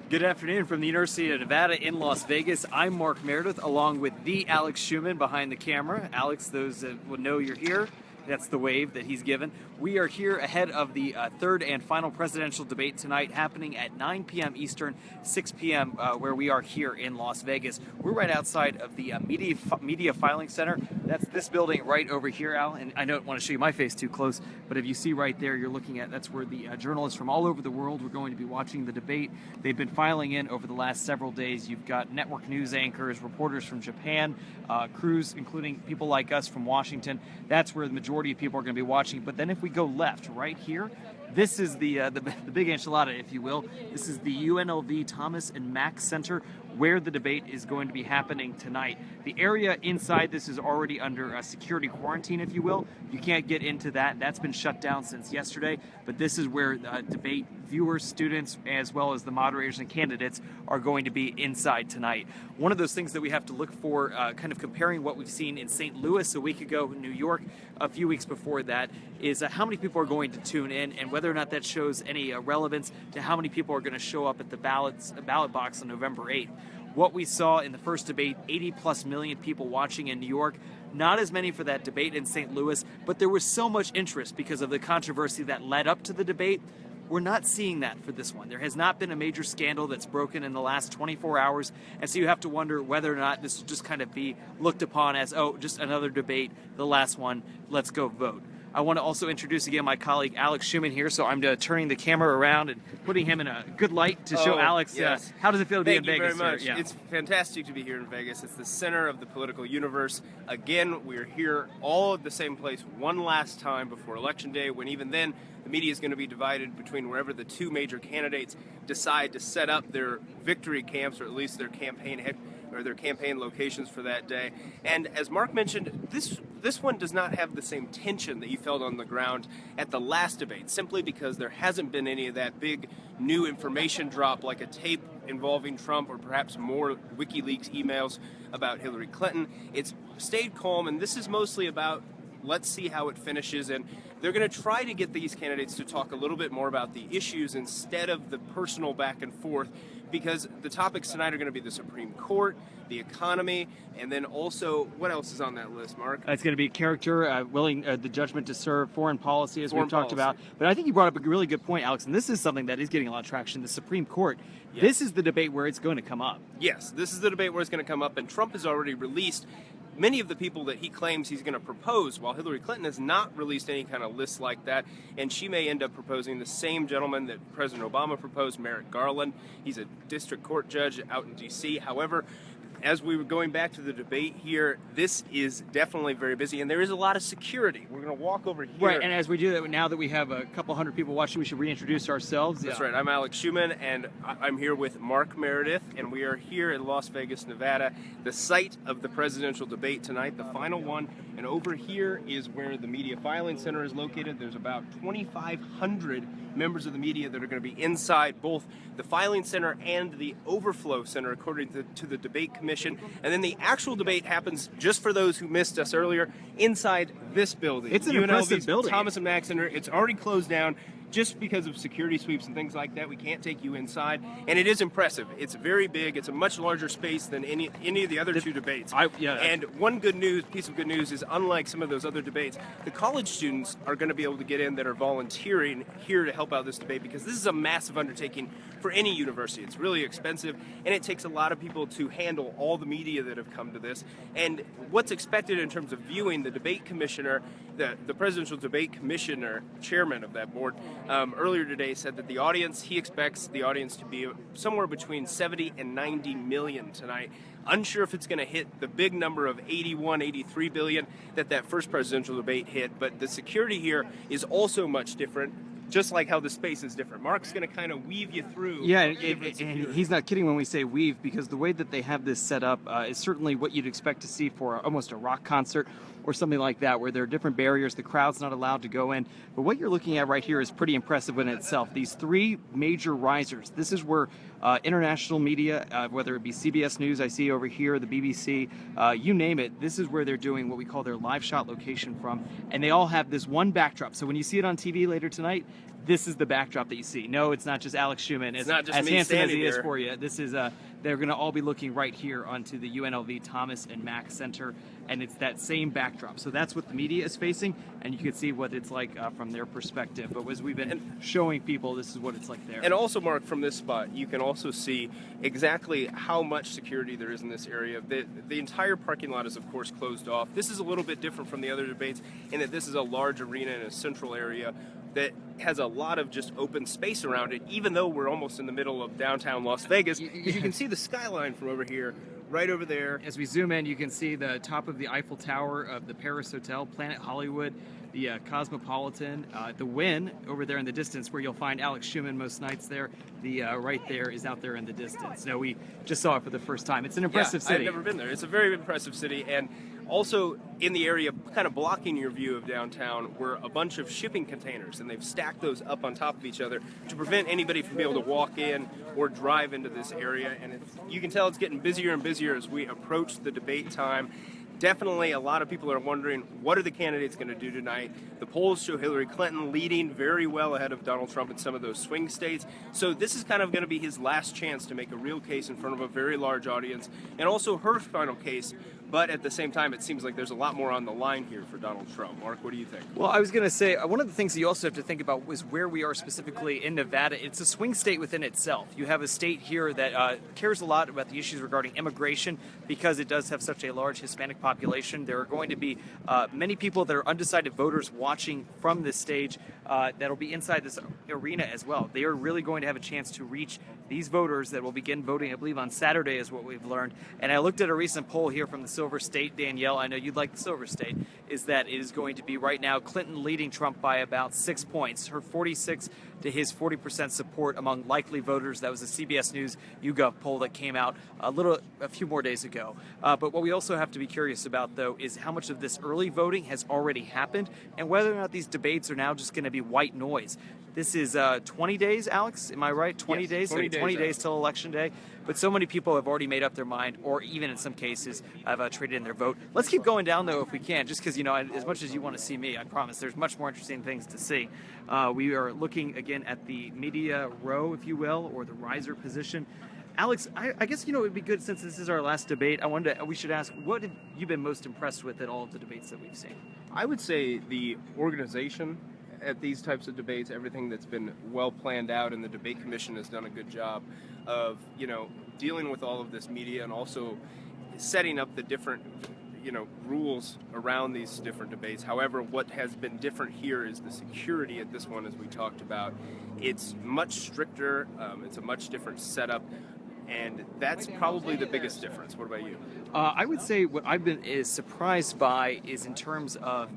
Good afternoon from the University of Nevada in Las Vegas. I'm Mark Meredith, along with the Alex Schuman behind the camera. Alex, those that will know you're here, that's the wave that he's given. We are here ahead of the third and final presidential debate tonight, happening at 9 p.m. Eastern, 6 p.m. Where we are here in Las Vegas. We're right outside of the Media Filing Center. That's this building right over here, Al. And I don't want to show you my face too close, but if you see right there, you're looking at, that's where the journalists from all over the world were going to be watching the debate. They've been filing in over the last several days. You've got network news anchors, reporters from Japan, crews, including people like us from Washington. That's where the majority of people are going to be watching. But then if we go left, right here, this is the big enchilada, if you will. This is the UNLV Thomas and Mack Center, where the debate is going to be happening tonight. The area inside this is already under a security quarantine, if you will. You can't get into that. That's been shut down since yesterday. But this is where debate viewers, students, as well as the moderators and candidates are going to be inside tonight. One of those things that we have to look for, kind of comparing what we've seen in St. Louis a week ago, New York a few weeks before that, is how many people are going to tune in and whether or not that shows any relevance to how many people are going to show up at the ballot box on November 8th. What we saw in the first debate, 80+ million people watching in New York. Not as many for that debate in St. Louis, but there was so much interest because of the controversy that led up to the debate. We're not seeing that for this one. There has not been a major scandal that's broken in the last 24 hours, and so you have to wonder whether or not this will just kind of be looked upon as, oh, just another debate, the last one, let's go vote. I want to also introduce again my colleague Alex Schuman here, so I'm turning the camera around and putting him in a good light to show Alex. Yes. How does it feel to be in Vegas? Vegas? Thank you very much. Yeah. It's fantastic to be here in Vegas. It's the center of the political universe. Again, we're here all at the same place one last time before Election Day, when even then the media is going to be divided between wherever the two major candidates decide to set up their victory camps, or at least their campaign locations for that day. And as Mark mentioned, this one does not have the same tension that you felt on the ground at the last debate, simply because there hasn't been any of that big new information drop like a tape involving Trump or perhaps more WikiLeaks emails about Hillary Clinton. It's stayed calm, and this is mostly about let's see how it finishes, and they're going to try to get these candidates to talk a little bit more about the issues instead of the personal back and forth, because the topics tonight are going to be the Supreme Court, the economy, and then also, what else is on that list, Mark? It's going to be character, the judgment to serve, foreign policy, as we've talked about. But I think you brought up a really good point, Alex, and this is something that is getting a lot of traction, the Supreme Court. Yes. This is the debate where it's going to come up. Yes, this is the debate where it's going to come up, and Trump has already released many of the people that he claims he's going to propose, while Hillary Clinton has not released any kind of list like that, and she may end up proposing the same gentleman that President Obama proposed, Merrick Garland. He's a district court judge out in D.C. However, as we were going back to the debate here, this is definitely very busy, and there is a lot of security. We're going to walk over here. Right, and as we do that, now that we have a couple hundred people watching, we should reintroduce ourselves. That's right. I'm Alex Schuman, and I'm here with Mark Meredith, and we are here in Las Vegas, Nevada, the site of the presidential debate tonight, the final one. And over here is where the Media Filing Center is located. There's about 2,500 members of the media that are going to be inside both the filing center and the overflow center, according to the debate commission. And then the actual debate happens, just for those who missed us earlier, inside this building. It's an impressive building. Thomas and Mack Center. It's already closed down just because of security sweeps and things like that. We can't take you inside, and it is impressive. It's very big. It's a much larger space than any of the other two debates. And one piece of good news is, unlike some of those other debates, the college students are going to be able to get in that are volunteering here to help out this debate, because this is a massive undertaking for any university. It's really expensive, and it takes a lot of people to handle all the media that have come to this. And what's expected in terms of viewing, the debate commissioner, the presidential debate commissioner, chairman of that board, earlier today said that he expects the audience to be somewhere between 70 and 90 million tonight. Unsure if it's going to hit the big number of 81, 83 billion that first presidential debate hit, but the security here is also much different, just like how the space is different. Mark's going to kind of weave you through. Yeah, and he's not kidding when we say weave, because the way that they have this set up is certainly what you'd expect to see for almost a rock concert or something like that, where there are different barriers, the crowd's not allowed to go in. But what you're looking at right here is pretty impressive in itself. These three major risers, this is where international media, whether it be CBS News, I see over here, the BBC, you name it, this is where they're doing what we call their live shot location from, and they all have this one backdrop. So when you see it on TV later tonight, this is the backdrop that you see. No, it's not just Alex Schuman. It's not just as me handsome as he standing is here. for you. This is they're going to all be looking right here onto the UNLV Thomas and Mack Center, and it's that same backdrop. So that's what the media is facing, and you can see what it's like from their perspective. But as we've been showing people, this is what it's like there. And also, Mark, from this spot, you can also see exactly how much security there is in this area. The entire parking lot is, of course, closed off. This is a little bit different from the other debates in that this is a large arena in a central area that has a lot of just open space around it, even though we're almost in the middle of downtown Las Vegas. You can see the skyline from over here, right over there. As we zoom in, you can see the top of the Eiffel Tower of the Paris Hotel, Planet Hollywood, the Cosmopolitan, the Wynn over there in the distance, where you'll find Alex Schuman most nights there. The right there is out there in the distance. Now, we just saw it for the first time. It's an impressive city. I've never been there. It's a very impressive city, and also in the area, kind of blocking your view of downtown, were a bunch of shipping containers, and they've stacked those up on top of each other to prevent anybody from being able to walk in or drive into this area. And you can tell it's getting busier and busier as we approach the debate time. Definitely, a lot of people are wondering, what are the candidates going to do tonight? The polls show Hillary Clinton leading very well ahead of Donald Trump in some of those swing states. So this is kind of going to be his last chance to make a real case in front of a very large audience, and also her final case. But at the same time, it seems like there's a lot more on the line here for Donald Trump. Mark, what do you think? Well, I was going to say, one of the things that you also have to think about was where we are specifically in Nevada. It's a swing state within itself. You have a state here that cares a lot about the issues regarding immigration because it does have such a large Hispanic population. There are going to be many people that are undecided voters watching from this stage that'll be inside this arena as well. They are really going to have a chance to reach these voters that will begin voting, I believe, on Saturday is what we've learned. And I looked at a recent poll here from the Silver State. Danielle, I know you'd like the Silver State, is that it is going to be right now Clinton leading Trump by about 6 points. Her 46 to his 40% support among likely voters. That was a CBS News YouGov poll that came out a few more days ago. But what we also have to be curious about, though, is how much of this early voting has already happened and whether or not these debates are now just going to be white noise. This is 20 days, Alex, am I right? 20 yes, days? 20 days till Election Day. But so many people have already made up their mind, or even in some cases have traded in their vote. Let's keep going down, though, if we can, just because, as much as you want to see me, I promise there's much more interesting things to see. We are looking, again, at the media row, if you will, or the riser position. Alex, I guess, it would be good, since this is our last debate, we should ask, what have you been most impressed with at all of the debates that we've seen? I would say the organization at these types of debates, everything that's been well planned out, and the debate commission has done a good job of, dealing with all of this media and also setting up the different, rules around these different debates. However, what has been different here is the security at this one, as we talked about. It's much stricter. It's a much different setup. And that's probably the biggest difference. What about you? I would say what I've been surprised by is in terms of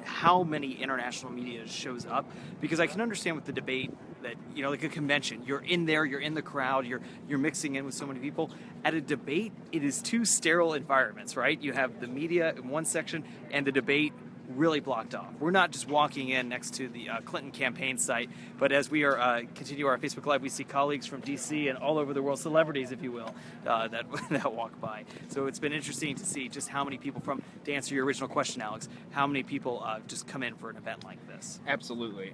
how many international media shows up, because I can understand with the debate that, like a convention, you're in there, you're in the crowd, you're mixing in with so many people. At a debate, it is two sterile environments, right? You have the media in one section and the debate really blocked off. We're not just walking in next to the Clinton campaign site, but as we are continue our Facebook Live, we see colleagues from D.C. and all over the world, celebrities, if you will, that walk by. So it's been interesting to see just how many people to answer your original question, Alex, how many people just come in for an event like this. Absolutely.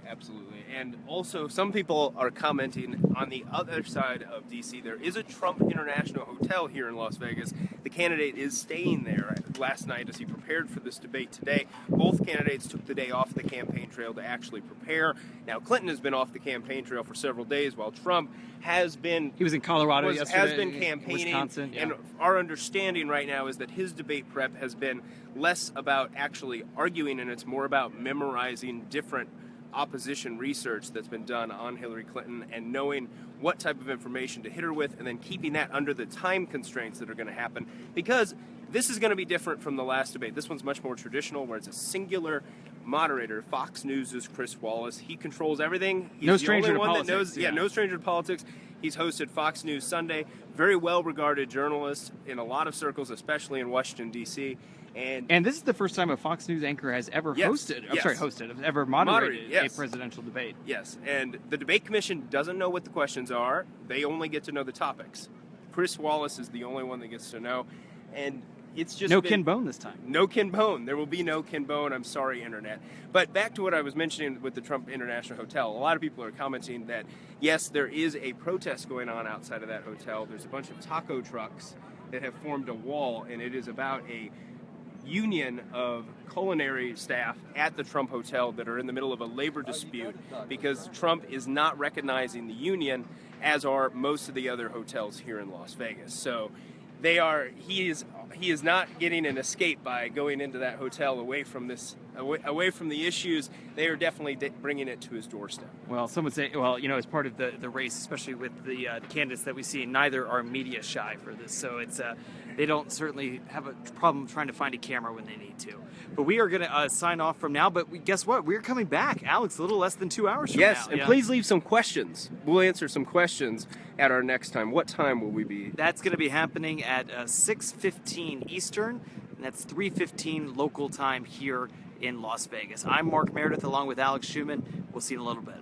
And also, some people are commenting on the other side of D.C. There is a Trump International Hotel here in Las Vegas. The candidate is staying there last night as he prepared for this debate today. Both candidates took the day off the campaign trail to actually prepare. Now, Clinton has been off the campaign trail for several days, while Trump has been... He was in Colorado yesterday. Has been campaigning. Wisconsin, yeah. And our understanding right now is that his debate prep has been less about actually arguing, and it's more about memorizing different opposition research that's been done on Hillary Clinton and knowing what type of information to hit her with, and then keeping that under the time constraints that are going to happen, because this is going to be different from the last debate. This one's much more traditional, where it's a singular moderator. Fox News' Chris Wallace. He controls everything. He's no stranger the only to one politics. That knows, no stranger to politics. He's hosted Fox News Sunday. Very well-regarded journalist in a lot of circles, especially in Washington, D.C. And this is the first time a Fox News anchor has ever ever moderated a presidential debate. Yes, and the debate commission doesn't know what the questions are. They only get to know the topics. Chris Wallace is the only one that gets to know. And it's just no Ken Bone this time. No Ken Bone. There will be no Ken Bone. I'm sorry, Internet. But back to what I was mentioning with the Trump International Hotel. A lot of people are commenting that, yes, there is a protest going on outside of that hotel. There's a bunch of taco trucks that have formed a wall, and it is about a union of culinary staff at the Trump Hotel that are in the middle of a labor dispute because Trump is not recognizing the union, as are most of the other hotels here in Las Vegas. So he is not getting an escape by going into that hotel away from the issues. They are definitely bringing it to his doorstep. Well, some would say, well, as part of the race, especially with the candidates that we see, neither are media shy for this. So it's they don't certainly have a problem trying to find a camera when they need to. But we are going to sign off from now. But guess what? We're coming back, Alex, a little less than 2 hours from now. Yes, and please leave some questions. We'll answer some questions at our next time. What time will we be? That's going to be happening at 6:15 Eastern, and that's 3:15 local time here in Las Vegas. I'm Mark Meredith along with Alex Schuman. We'll see you in a little bit.